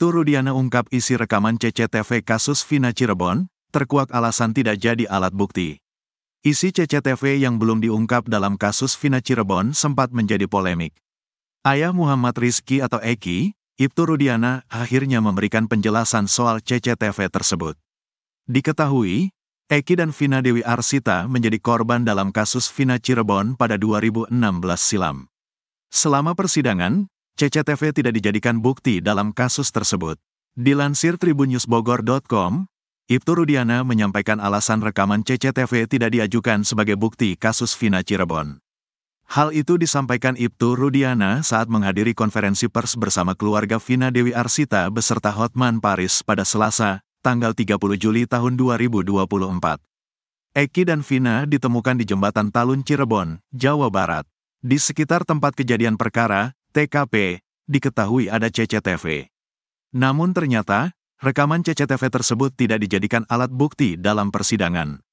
Ibtu Rudiana ungkap isi rekaman CCTV kasus Vina Cirebon, terkuak alasan tidak jadi alat bukti. Isi CCTV yang belum diungkap dalam kasus Vina Cirebon sempat menjadi polemik. Ayah Muhammad Rizky atau Eki, Ibtu Rudiana, akhirnya memberikan penjelasan soal CCTV tersebut. Diketahui, Eki dan Vina Dewi Arsita menjadi korban dalam kasus Vina Cirebon pada 2016 silam. Selama persidangan, CCTV tidak dijadikan bukti dalam kasus tersebut. Dilansir tribunnewsbogor.com, Ibtu Rudiana menyampaikan alasan rekaman CCTV tidak diajukan sebagai bukti kasus Vina Cirebon. Hal itu disampaikan Ibtu Rudiana saat menghadiri konferensi pers bersama keluarga Vina Dewi Arsita beserta Hotman Paris pada Selasa, tanggal 30 Juli tahun 2024. Eki dan Vina ditemukan di Jembatan Talun Cirebon, Jawa Barat. Di sekitar tempat kejadian perkara, TKP, diketahui ada CCTV. Namun ternyata, rekaman CCTV tersebut tidak dijadikan alat bukti dalam persidangan.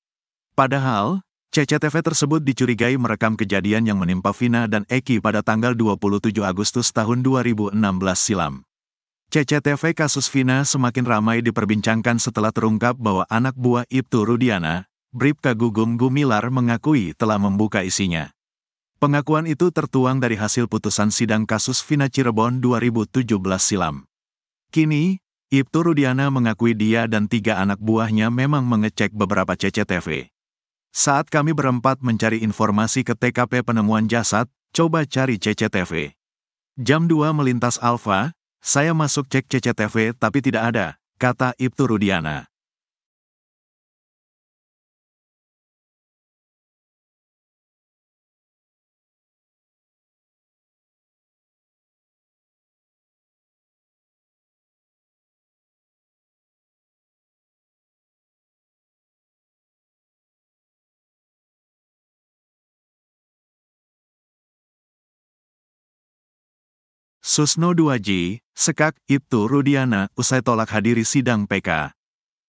Padahal, CCTV tersebut dicurigai merekam kejadian yang menimpa Vina dan Eki pada tanggal 27 Agustus tahun 2016 silam. CCTV kasus Vina semakin ramai diperbincangkan setelah terungkap bahwa anak buah Ibtu Rudiana, Bribka Gugum Gumilar mengakui telah membuka isinya. Pengakuan itu tertuang dari hasil putusan sidang kasus Vina Cirebon 2017 silam. Kini, Ibtu Rudiana mengakui dia dan 3 anak buahnya memang mengecek beberapa CCTV. Saat kami berempat mencari informasi ke TKP penemuan jasad, coba cari CCTV. Jam 2 melintas Alfa, saya masuk cek CCTV tapi tidak ada, kata Ibtu Rudiana. Susno 2J, sekak Ibtu Rudiana usai tolak hadiri sidang PK.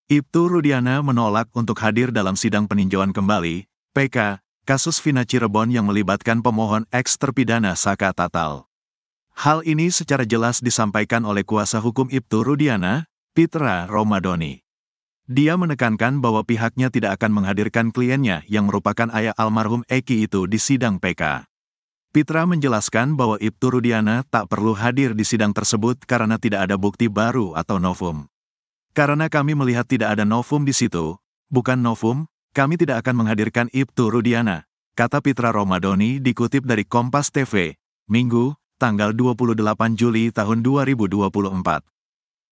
Ibtu Rudiana menolak untuk hadir dalam sidang peninjauan kembali, PK, kasus Vina Cirebon yang melibatkan pemohon eks terpidana Saka Tatal. Hal ini secara jelas disampaikan oleh kuasa hukum Ibtu Rudiana, Pitra Romadoni. Dia menekankan bahwa pihaknya tidak akan menghadirkan kliennya yang merupakan ayah almarhum Eki itu di sidang PK. Pitra menjelaskan bahwa Ibtu Rudiana tak perlu hadir di sidang tersebut karena tidak ada bukti baru atau novum. Karena kami melihat tidak ada novum di situ, bukan novum, kami tidak akan menghadirkan Ibtu Rudiana, kata Pitra Romadoni dikutip dari Kompas TV, Minggu, tanggal 28 Juli tahun 2024.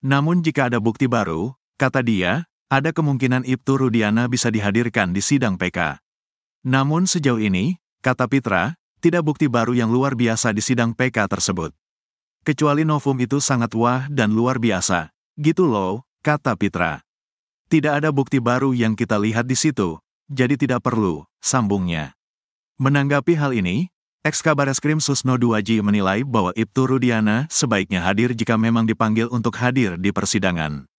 Namun jika ada bukti baru, kata dia, ada kemungkinan Ibtu Rudiana bisa dihadirkan di sidang PK. Namun sejauh ini, kata Pitra, tidak bukti baru yang luar biasa di sidang PK tersebut. Kecuali novum itu sangat wah dan luar biasa, gitu loh, kata Pitra. Tidak ada bukti baru yang kita lihat di situ, jadi tidak perlu, sambungnya. Menanggapi hal ini, Eks-Kabareskrim Susno 2J menilai bahwa Ibtu Rudiana sebaiknya hadir jika memang dipanggil untuk hadir di persidangan.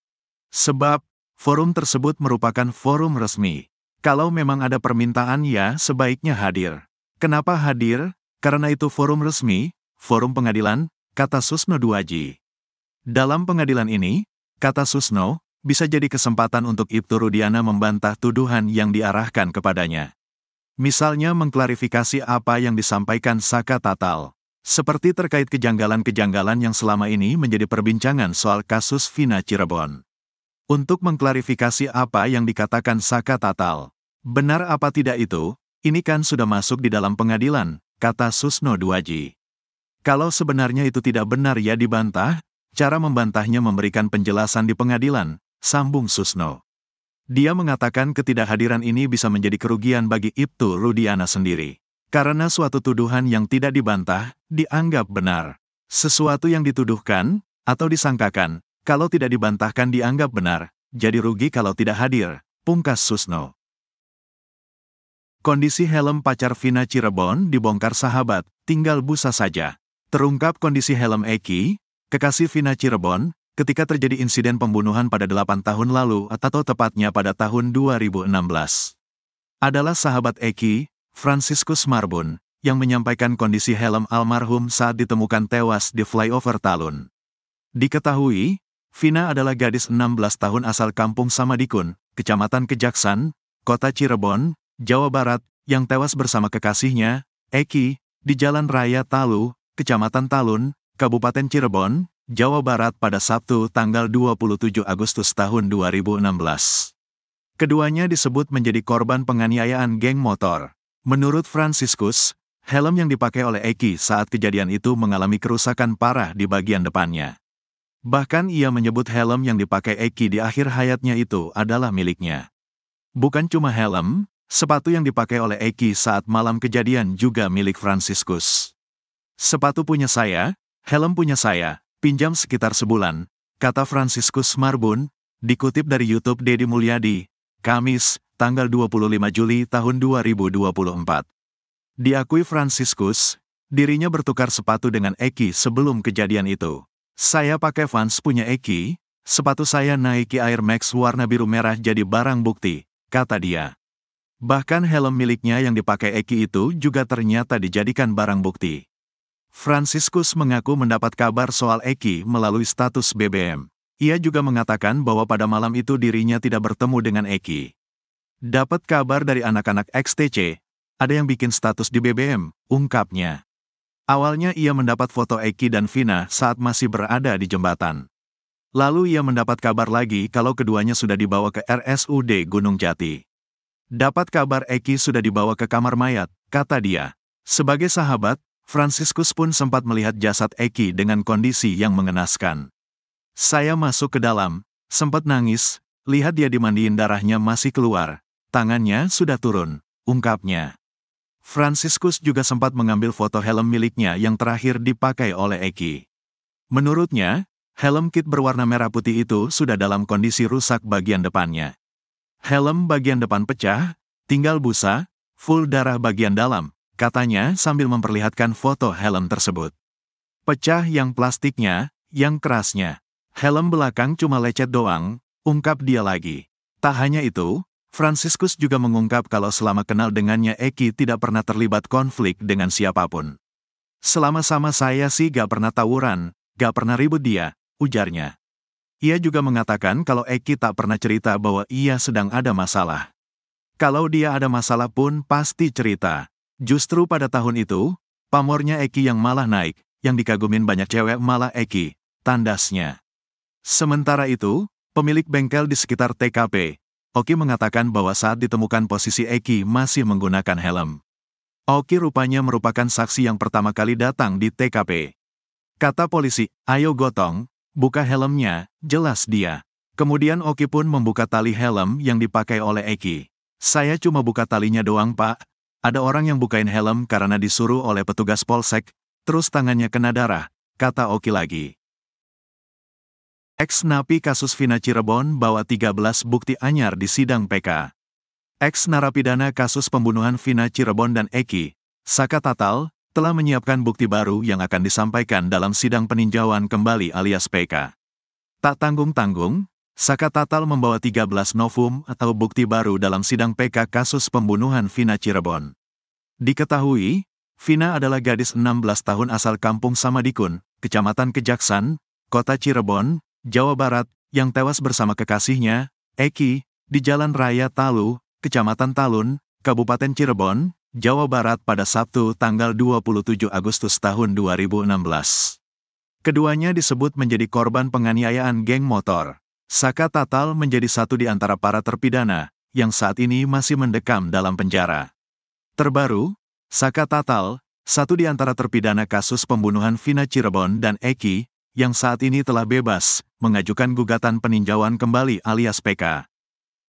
Sebab, forum tersebut merupakan forum resmi. Kalau memang ada permintaan ya sebaiknya hadir. Kenapa hadir? Karena itu forum resmi, forum pengadilan, kata Susno 2J. Dalam pengadilan ini, kata Susno, bisa jadi kesempatan untuk Ibtu Rudiana membantah tuduhan yang diarahkan kepadanya. Misalnya mengklarifikasi apa yang disampaikan Saka Tatal. Seperti terkait kejanggalan-kejanggalan yang selama ini menjadi perbincangan soal kasus Vina Cirebon. Untuk mengklarifikasi apa yang dikatakan Saka Tatal. Benar apa tidak itu? Ini kan sudah masuk di dalam pengadilan, kata Susno 2J. Kalau sebenarnya itu tidak benar ya dibantah, cara membantahnya memberikan penjelasan di pengadilan, sambung Susno. Dia mengatakan ketidakhadiran ini bisa menjadi kerugian bagi Ibtu Rudiana sendiri. Karena suatu tuduhan yang tidak dibantah, dianggap benar. Sesuatu yang dituduhkan, atau disangkakan, kalau tidak dibantahkan dianggap benar, jadi rugi kalau tidak hadir, pungkas Susno. Kondisi helm pacar Vina Cirebon dibongkar sahabat, tinggal busa saja. Terungkap kondisi helm Eki, kekasih Vina Cirebon, ketika terjadi insiden pembunuhan pada 8 tahun lalu atau tepatnya pada tahun 2016. Adalah sahabat Eki, Franciscus Marbun, yang menyampaikan kondisi helm almarhum saat ditemukan tewas di flyover Talun. Diketahui, Vina adalah gadis 16 tahun asal kampung Samadikun, Kecamatan Kejaksan, Kota Cirebon, Jawa Barat, yang tewas bersama kekasihnya, Eki, di Jalan Raya Talu, Kecamatan Talun, Kabupaten Cirebon, Jawa Barat pada Sabtu tanggal 27 Agustus tahun 2016. Keduanya disebut menjadi korban penganiayaan geng motor. Menurut Franciscus, helm yang dipakai oleh Eki saat kejadian itu mengalami kerusakan parah di bagian depannya. Bahkan ia menyebut helm yang dipakai Eki di akhir hayatnya itu adalah miliknya. Bukan cuma helm, sepatu yang dipakai oleh Eki saat malam kejadian juga milik Franciscus. Sepatu punya saya, helm punya saya, pinjam sekitar sebulan, kata Franciscus Marbun, dikutip dari YouTube Deddy Mulyadi, Kamis, tanggal 25 Juli tahun 2024. Diakui Franciscus, dirinya bertukar sepatu dengan Eki sebelum kejadian itu. Saya pakai Vans punya Eki, sepatu saya Nike Air Max warna biru merah jadi barang bukti, kata dia. Bahkan helm miliknya yang dipakai Eki itu juga ternyata dijadikan barang bukti. Franciscus mengaku mendapat kabar soal Eki melalui status BBM. Ia juga mengatakan bahwa pada malam itu dirinya tidak bertemu dengan Eki. Dapat kabar dari anak-anak XTC, ada yang bikin status di BBM, ungkapnya. Awalnya ia mendapat foto Eki dan Vina saat masih berada di jembatan. Lalu ia mendapat kabar lagi kalau keduanya sudah dibawa ke RSUD Gunung Jati. Dapat kabar Eki sudah dibawa ke kamar mayat, kata dia. Sebagai sahabat, Franciscus pun sempat melihat jasad Eki dengan kondisi yang mengenaskan. Saya masuk ke dalam, sempat nangis, lihat dia dimandiin darahnya masih keluar, tangannya sudah turun, ungkapnya. Franciscus juga sempat mengambil foto helm miliknya yang terakhir dipakai oleh Eki. Menurutnya, helm kit berwarna merah putih itu sudah dalam kondisi rusak bagian depannya. Helm bagian depan pecah, tinggal busa, full darah bagian dalam, katanya sambil memperlihatkan foto helm tersebut. Pecah yang plastiknya, yang kerasnya. Helm belakang cuma lecet doang, ungkap dia lagi. Tak hanya itu, Franciscus juga mengungkap kalau selama kenal dengannya Eki tidak pernah terlibat konflik dengan siapapun. Selama sama saya sih gak pernah tawuran, gak pernah ribut dia, ujarnya. Ia juga mengatakan kalau Eki tak pernah cerita bahwa ia sedang ada masalah. Kalau dia ada masalah pun pasti cerita. Justru pada tahun itu, pamornya Eki yang malah naik, yang dikagumin banyak cewek malah Eki, tandasnya. Sementara itu, pemilik bengkel di sekitar TKP, Oki mengatakan bahwa saat ditemukan posisi Eki masih menggunakan helm. Oki rupanya merupakan saksi yang pertama kali datang di TKP. Kata polisi, ayo gotong, buka helmnya, jelas dia. Kemudian Oki pun membuka tali helm yang dipakai oleh Eki. Saya cuma buka talinya doang pak, ada orang yang bukain helm karena disuruh oleh petugas polsek, terus tangannya kena darah, kata Oki lagi. Ex-napi kasus Vina Cirebon bawa 13 bukti anyar di sidang PK. Ex-narapidana kasus pembunuhan Vina Cirebon dan Eki, Saka Tatal, telah menyiapkan bukti baru yang akan disampaikan dalam sidang peninjauan kembali alias PK. Tak tanggung-tanggung, Saka Tatal membawa 13 novum atau bukti baru dalam sidang PK kasus pembunuhan Vina Cirebon. Diketahui, Vina adalah gadis 16 tahun asal kampung Samadikun, Kecamatan Kejaksan, Kota Cirebon, Jawa Barat, yang tewas bersama kekasihnya, Eki, di Jalan Raya Talu, Kecamatan Talun, Kabupaten Cirebon, Jawa Barat pada Sabtu tanggal 27 Agustus tahun 2016. Keduanya disebut menjadi korban penganiayaan geng motor. Saka Tatal menjadi satu di antara para terpidana, yang saat ini masih mendekam dalam penjara. Terbaru, Saka Tatal, satu di antara terpidana kasus pembunuhan Vina Cirebon dan Eki, yang saat ini telah bebas, mengajukan gugatan peninjauan kembali alias PK.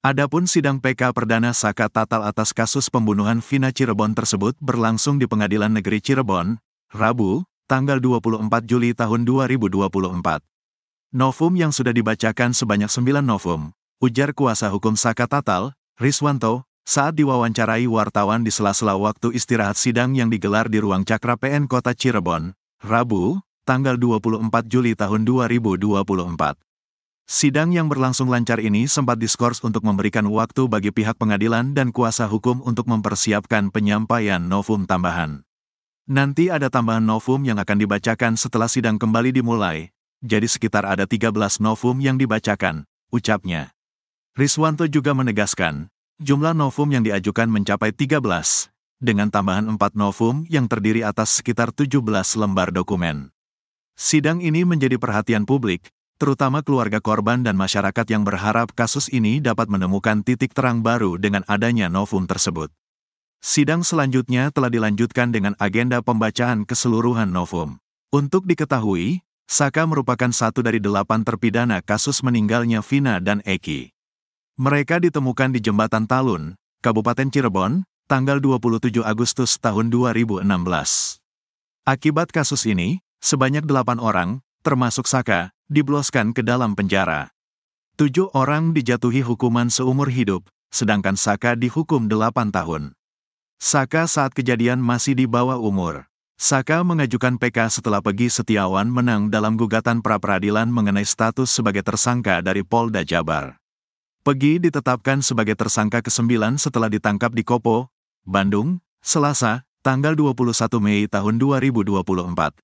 Adapun sidang PK perdana Saka Tatal atas kasus pembunuhan Vina Cirebon tersebut berlangsung di Pengadilan Negeri Cirebon, Rabu, tanggal 24 Juli tahun 2024. Novum yang sudah dibacakan sebanyak 9 novum, ujar kuasa hukum Saka Tatal, Riswanto, saat diwawancarai wartawan di sela-sela waktu istirahat sidang yang digelar di Ruang Cakra PN Kota Cirebon, Rabu, tanggal 24 Juli tahun 2024. Sidang yang berlangsung lancar ini sempat diskors untuk memberikan waktu bagi pihak pengadilan dan kuasa hukum untuk mempersiapkan penyampaian novum tambahan. Nanti ada tambahan novum yang akan dibacakan setelah sidang kembali dimulai, jadi sekitar ada 13 novum yang dibacakan, ucapnya. Riswanto juga menegaskan, jumlah novum yang diajukan mencapai 13, dengan tambahan 4 novum yang terdiri atas sekitar 17 lembar dokumen. Sidang ini menjadi perhatian publik, terutama keluarga korban dan masyarakat yang berharap kasus ini dapat menemukan titik terang baru dengan adanya novum tersebut. Sidang selanjutnya telah dilanjutkan dengan agenda pembacaan keseluruhan novum. Untuk diketahui, Saka merupakan satu dari 8 terpidana kasus meninggalnya Vina dan Eki. Mereka ditemukan di Jembatan Talun, Kabupaten Cirebon, tanggal 27 Agustus tahun 2016. Akibat kasus ini, sebanyak 8 orang, termasuk Saka, dibloskan ke dalam penjara. 7 orang dijatuhi hukuman seumur hidup, sedangkan Saka dihukum 8 tahun. Saka saat kejadian masih di bawah umur. Saka mengajukan PK setelah Pegi Setiawan menang dalam gugatan pra-peradilan mengenai status sebagai tersangka dari Polda Jabar. Pegi ditetapkan sebagai tersangka ke-9 setelah ditangkap di Kopo, Bandung, Selasa, tanggal 21 Mei tahun 2024.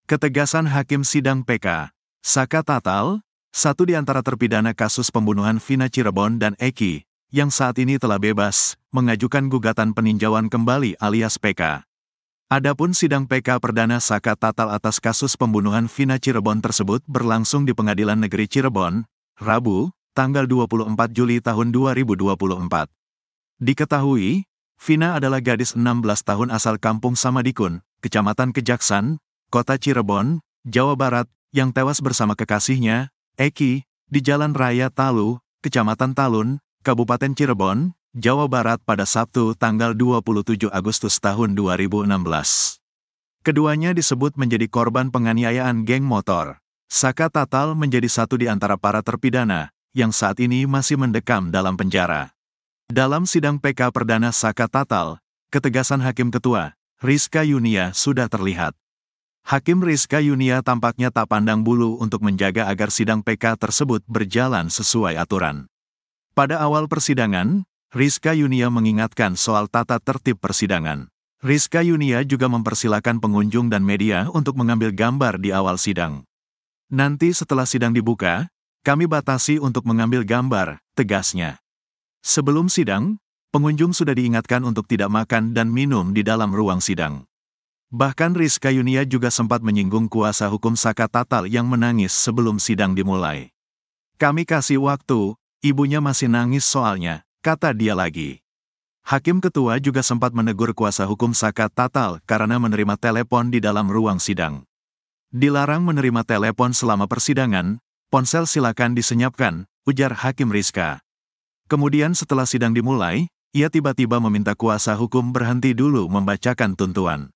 Ketegasan Hakim Sidang PK, Saka Tatal, satu di antara terpidana kasus pembunuhan Vina Cirebon dan Eki, yang saat ini telah bebas, mengajukan gugatan peninjauan kembali alias PK. Adapun sidang PK perdana Saka Tatal atas kasus pembunuhan Vina Cirebon tersebut berlangsung di Pengadilan Negeri Cirebon, Rabu, tanggal 24 Juli tahun 2024. Diketahui, Vina adalah gadis 16 tahun asal Kampung Samadikun, Kecamatan Kejaksan, Kota Cirebon, Jawa Barat, yang tewas bersama kekasihnya, Eki, di Jalan Raya Talu, Kecamatan Talun, Kabupaten Cirebon, Jawa Barat pada Sabtu tanggal 27 Agustus tahun 2016. Keduanya disebut menjadi korban penganiayaan geng motor. Saka Tatal menjadi satu di antara para terpidana, yang saat ini masih mendekam dalam penjara. Dalam sidang PK perdana Saka Tatal, ketegasan Hakim Ketua, Rizka Yunia sudah terlihat. Hakim Rizka Yunia tampaknya tak pandang bulu untuk menjaga agar sidang PK tersebut berjalan sesuai aturan. Pada awal persidangan, Rizka Yunia mengingatkan soal tata tertib persidangan. Rizka Yunia juga mempersilakan pengunjung dan media untuk mengambil gambar di awal sidang. Nanti setelah sidang dibuka, kami batasi untuk mengambil gambar, tegasnya. Sebelum sidang, pengunjung sudah diingatkan untuk tidak makan dan minum di dalam ruang sidang. Bahkan Rizka Yunia juga sempat menyinggung kuasa hukum Saka Tatal yang menangis sebelum sidang dimulai. Kami kasih waktu, ibunya masih nangis soalnya, kata dia lagi. Hakim Ketua juga sempat menegur kuasa hukum Saka Tatal karena menerima telepon di dalam ruang sidang. Dilarang menerima telepon selama persidangan, ponsel silakan disenyapkan, ujar Hakim Rizka. Kemudian setelah sidang dimulai, ia tiba-tiba meminta kuasa hukum berhenti dulu membacakan tuntutan.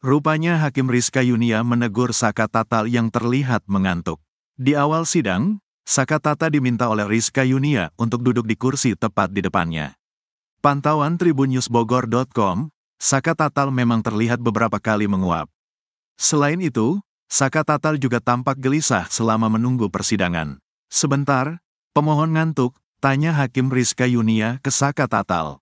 Rupanya Hakim Rizka Yunia menegur Saka Tatal yang terlihat mengantuk. Di awal sidang, Saka Tatal diminta oleh Rizka Yunia untuk duduk di kursi tepat di depannya. Pantauan tribunNewsBogor.com, Saka Tatal memang terlihat beberapa kali menguap. Selain itu, Saka Tatal juga tampak gelisah selama menunggu persidangan. Sebentar, pemohon ngantuk, tanya Hakim Rizka Yunia ke Saka Tatal.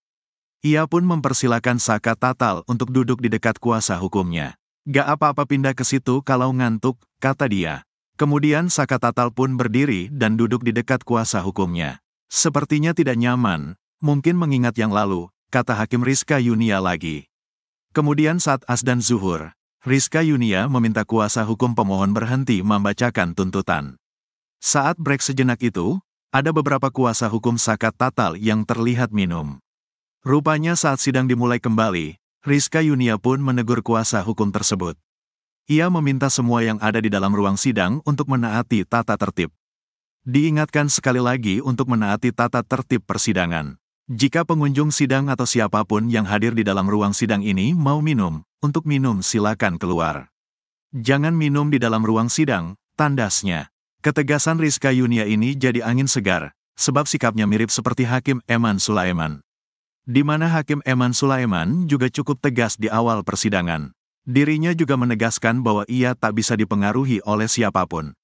Ia pun mempersilakan Saka Tatal untuk duduk di dekat kuasa hukumnya. Gak apa-apa pindah ke situ kalau ngantuk, kata dia. Kemudian Saka Tatal pun berdiri dan duduk di dekat kuasa hukumnya. Sepertinya tidak nyaman, mungkin mengingat yang lalu, kata Hakim Rizka Yunia lagi. Kemudian saat azan zuhur, Rizka Yunia meminta kuasa hukum pemohon berhenti membacakan tuntutan. Saat break sejenak itu, ada beberapa kuasa hukum Saka Tatal yang terlihat minum. Rupanya saat sidang dimulai kembali, Rizka Yunia pun menegur kuasa hukum tersebut. Ia meminta semua yang ada di dalam ruang sidang untuk menaati tata tertib. Diingatkan sekali lagi untuk menaati tata tertib persidangan. Jika pengunjung sidang atau siapapun yang hadir di dalam ruang sidang ini mau minum, untuk minum silakan keluar. Jangan minum di dalam ruang sidang, tandasnya. Ketegasan Rizka Yunia ini jadi angin segar, sebab sikapnya mirip seperti Hakim Eman Sulaiman. Di mana Hakim Eman Sulaiman juga cukup tegas di awal persidangan. Dirinya juga menegaskan bahwa ia tak bisa dipengaruhi oleh siapapun.